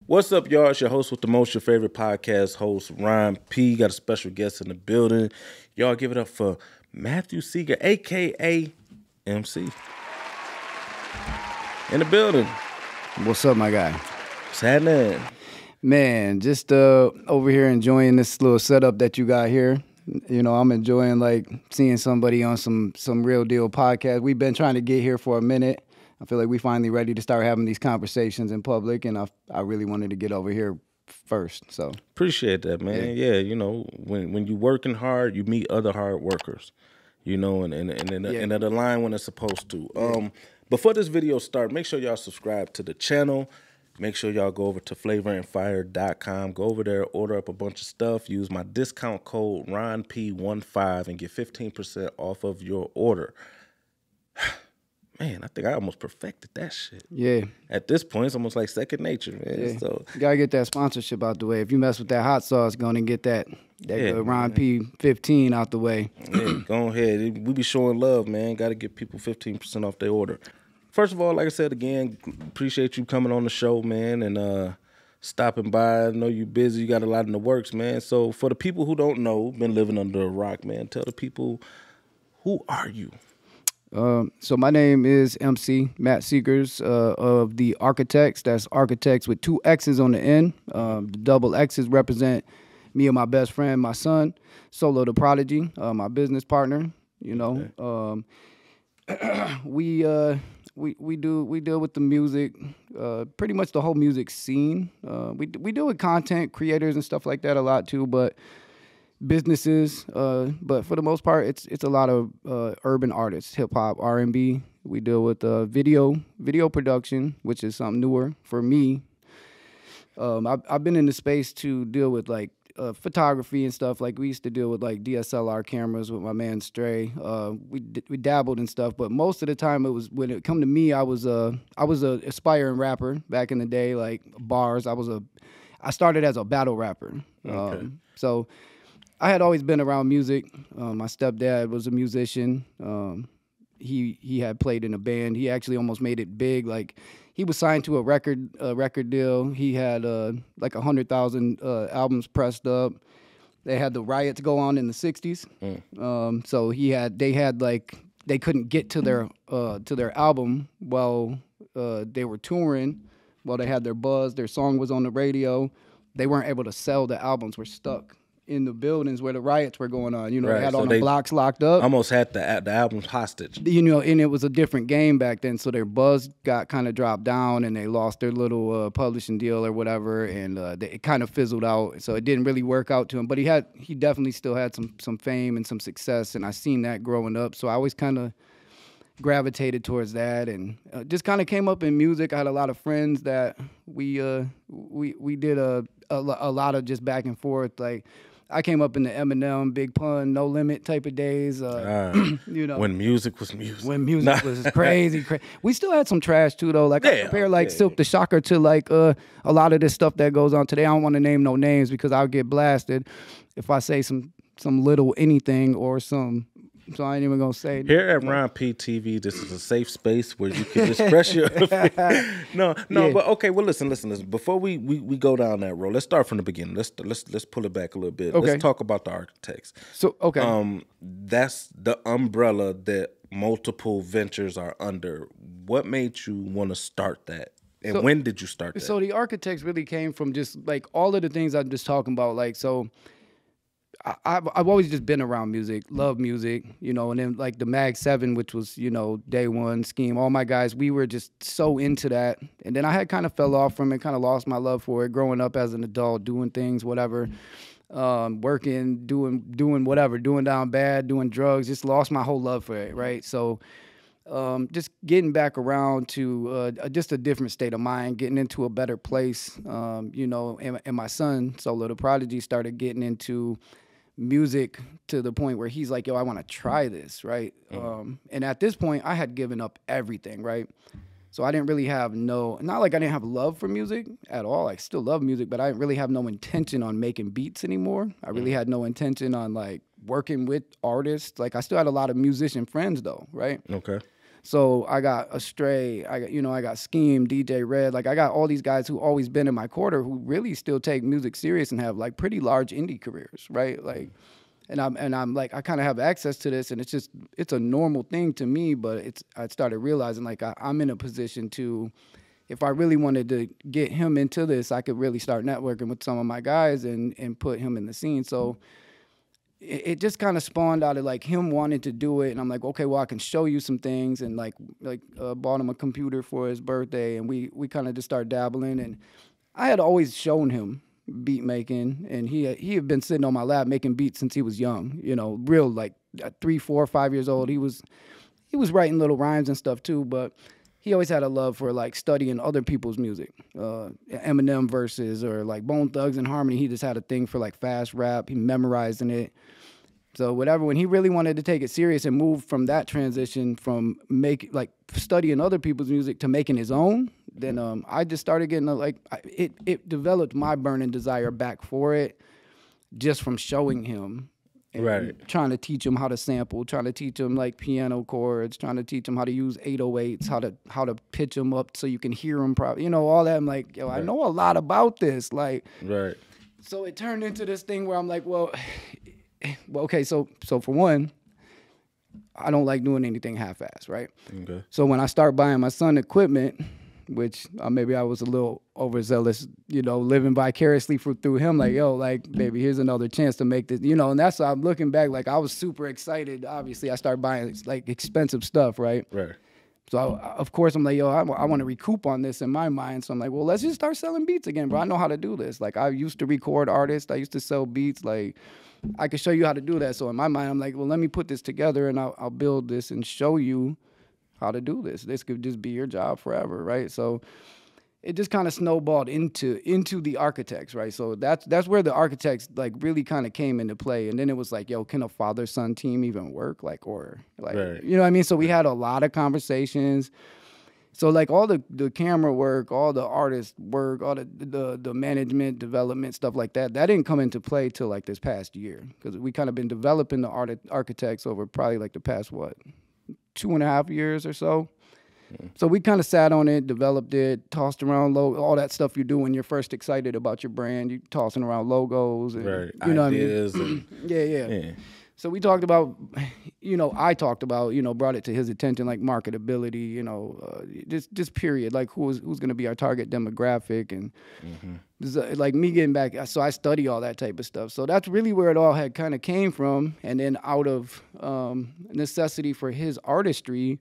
What's up, y'all? It's your host with the most, your favorite podcast host, Ron P. Got a special guest in the building. Y'all give it up for Matthew Seegers, a.k.a. MC. In the building. What's up, my guy? What's happening? Man, just over here enjoying this little setup that you got here. You know, I'm enjoying like seeing somebody on some real deal podcast. We've been trying to get here for a minute. I feel like we finally ready to start having these conversations in public, and I really wanted to get over here first. So appreciate that, man. Yeah, you know, when you working hard, you meet other hard workers. You know, and it align when it's supposed to. Before this video start, make sure y'all subscribe to the channel. Make sure y'all go over to flavorandfire.com. Go over there, order up a bunch of stuff. Use my discount code RonP15 and get 15% off of your order. Man, I think I almost perfected that shit. Yeah. At this point, it's almost like second nature, man. Yeah. So you gotta get that sponsorship out the way. If you mess with that hot sauce, go and get that Ron P15 out the way. Yeah, go ahead. We be showing love, man. Got to get people 15% off their order. First of all, like I said again, appreciate you coming on the show, man, and stopping by. I know you're busy. You got a lot in the works, man. So for the people who don't know, been living under a rock, man, tell the people, who are you? So my name is MC Matt Seegers of the Architects. That's Architects with 2 X's on the end. The double X's represent me and my best friend, my son, Solo the Prodigy, my business partner. You know, we deal with the music, pretty much the whole music scene. We deal with content creators and stuff like that a lot too, but businesses, but for the most part, it's a lot of urban artists, hip hop, R&B. We deal with video production, which is something newer for me. I've been in the space to deal with like photography and stuff. Like we used to deal with like DSLR cameras with my man Stray. We dabbled in stuff, but most of the time it was when it come to me, I was a aspiring rapper back in the day, like bars. I started as a battle rapper. Okay. So I had always been around music. My stepdad was a musician. He had played in a band. He actually almost made it big. Like he was signed to a record deal. He had like 100,000 albums pressed up. They had the riots go on in the '60s. So they couldn't get to their album while they were touring. While they had their buzz, their song was on the radio. They weren't able to sell the albums. Were stuck in the buildings where the riots were going on. You know, right. They had all the blocks locked up. Almost had the albums hostage. You know, and it was a different game back then, so their buzz got kind of dropped down, and they lost their little publishing deal or whatever, and it kind of fizzled out. So it didn't really work out to him. But he definitely still had some fame and some success, and I seen that growing up. So I always kind of gravitated towards that, and just kind of came up in music. I had a lot of friends that we did a lot of just back and forth. Like I came up in the Eminem, Big Pun, No Limit type of days. You know, when music was music. When music was crazy. We still had some trash too, though. Like I compare like Silk the Shocker to like a lot of this stuff that goes on today. I don't want to name no names because I'll get blasted if I say some little anything or some. So I ain't even gonna say. Here at RonpTv, this is a safe space where you can express your no, but okay. Well, listen. Before we go down that road, let's start from the beginning. Let's pull it back a little bit. Okay. Let's talk about the Architects. So okay, that's the umbrella that multiple ventures are under. What made you want to start that? And when did you start that? So the Architects really came from just like all of the things I'm just talking about. Like so. I've always just been around music, love music, you know, and then like the Mag 7, which was, you know, Day One, Scheme, all my guys, we were just so into that. And then I had kind of fell off from it, kind of lost my love for it, growing up as an adult, doing things, whatever, working, doing whatever, doing down bad, doing drugs, just lost my whole love for it, right? So just getting back around to just a different state of mind, getting into a better place, you know, and my son, Solo the Prodigy, started getting into music to the point where he's like, yo, I want to try this, right? And at this point, I had given up everything, right? So I didn't really have not like I didn't have love for music at all. I still love music, but I didn't really have no intention on making beats anymore. I really had no intention on like working with artists. Like I still had a lot of musician friends though, right? Okay. So I got Astray, I got Scheme, DJ Red. Like I got all these guys who always been in my quarter who really still take music serious and have like pretty large indie careers, right? Like, and I'm like, I kind of have access to this, and it's a normal thing to me. But I started realizing like I'm in a position to, if I really wanted to get him into this, I could really start networking with some of my guys and put him in the scene. So it just kind of spawned out of like him wanting to do it, and I'm like, okay, well, I can show you some things, and bought him a computer for his birthday, and we kind of just started dabbling, and I had always shown him beat making, and he had been sitting on my lap making beats since he was young, real like at 3, 4, 5 years old. He was writing little rhymes and stuff too, but he always had a love for like studying other people's music, Eminem verses or like Bone Thugs and Harmony. He just had a thing for like fast rap. He memorizing it. So whatever, when he really wanted to take it serious and move from that transition from studying other people's music to making his own, then I just started getting it developed my burning desire back for it just from showing him. And trying to teach him how to sample, trying to teach him like piano chords, trying to teach him how to use 808s, how to pitch them up so you can hear them properly, all that. I'm like, yo, I know a lot about this, like. Right. So it turned into this thing where I'm like, well, okay, so for one, I don't like doing anything half-assed, right? Okay. So when I start buying my son equipment, which maybe I was a little overzealous, living vicariously through him, like, yo, like, baby, here's another chance to make this, and that's why I'm looking back, like, I was super excited. Obviously, I started buying, like, expensive stuff, right? Right. So, of course, I'm like, yo, I want to recoup on this in my mind. So I'm like, well, let's just start selling beats again, bro. I know how to do this. Like, I used to record artists. I used to sell beats. Like, I could show you how to do that. So in my mind, I'm like, well, let me put this together, and I'll build this and show you how to do this. This could just be your job forever, right? So it just kind of snowballed into the architects, right? So that's where the architects like really kind of came into play. And then it was like, yo, can a father-son team even work? Like, or like, you know what I mean? So we had a lot of conversations. So like all the camera work, all the artist work, all the management, development, stuff like that didn't come into play till like this past year, because we kind of been developing the architects over probably like the past, 2.5 years or so. So we kind of sat on it, developed it, tossed around all that stuff you do when you're first excited about your brand. You tossing around logos and ideas. What I mean? Yeah. So we talked about, I talked about, brought it to his attention, like marketability, just period, like who's going to be our target demographic, and like me getting back. So I study all that type of stuff. So that's really where it all had kind of came from. And then out of necessity for his artistry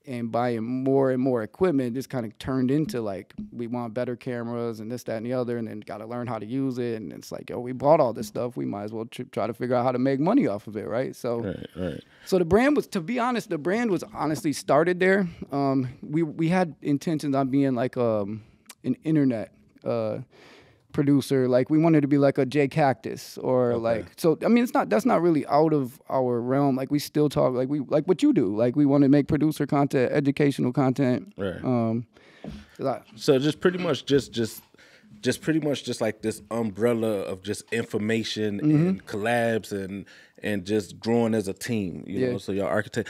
and buying more and more equipment, just kind of turned into like, we want better cameras and this, that, and the other, and then got to learn how to use it. And it's like, we bought all this stuff. We might as well try to figure out how to make money off of it, right? So, So the brand was, to be honest, honestly started there. We had intentions on being like an internet producer. Like we wanted to be like a J Cactus or so I mean that's not really out of our realm. Like we still talk like what you do. Like we want to make producer content, educational content. Right. So just pretty much just pretty much just like this umbrella of just information and collabs and just growing as a team, you know. So your architect.